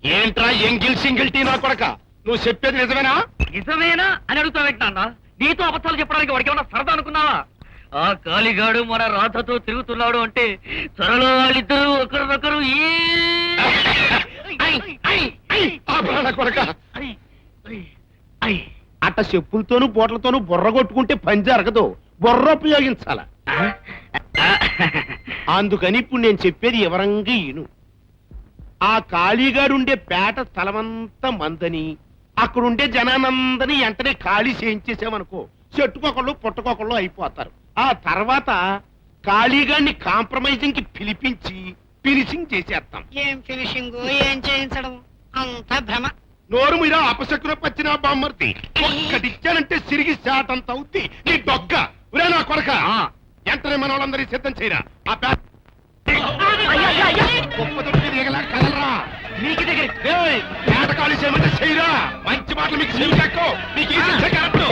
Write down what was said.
ఏంట్రా ఎంగిల్ single tea నా కొడక, నువ్వు చెప్పేది నిజమేనా? నిజమేనా అని అడుగుతావేంటన్నా? నీతో అబద్ధాలు చెప్పడానికి వాడికి ఏమన్నా సరదా అనుకున్నావా? ఆ కాలిగాడు మన రాధతో తిరుగుతున్నాడు అంటే త్వరలో వాళ్ళిద్దరూ ఒకరినొకరు కొడక అట్ట చెప్పులతోనూ బోట్లతోనూ బుర్ర కొట్టుకుంటే పని జరగదు, బుర్ర ఉపయోగించాల. అందుకని ఇప్పుడు నేను చెప్పేది వివరంగా ఈను. ఆ కాళీగాడుండే పేట స్థలమంతా మందని, అక్కడుండే జనానందని వెంటనే ఖాళీ చేయించేసామనుకో, చెట్టుకొకళ్ళు పుట్టకొకళ్ళు అయిపోతారు. ఆ తర్వాత కాళీగాడిని కాంప్రమైజింగ్ కి పిలిపించి ఫినిషింగ్ చేసేస్తాం. ఏం ఫినిషింగ్, ఏం చేయించడం, అంతా భ్రమ. నోరు మీద అపశకున పచ్చిన బామ్మర్తి ఒక్కటిచ్చానంటే సిరిగి శాతంత అవుద్ది నీ దొగ్గ. ఉరే నా కొడక, వెంటనే మన వాళ్ళందరి సిద్ధం చేయరా. ఆ కదలరా, నీకు దగ్గర పేట ఖాళీ చేయమంటే చేయరా. మంచి మాటలు మీకు చెవి తక్కువ, మీకు ఈ శిక్ష కరెక్ట్.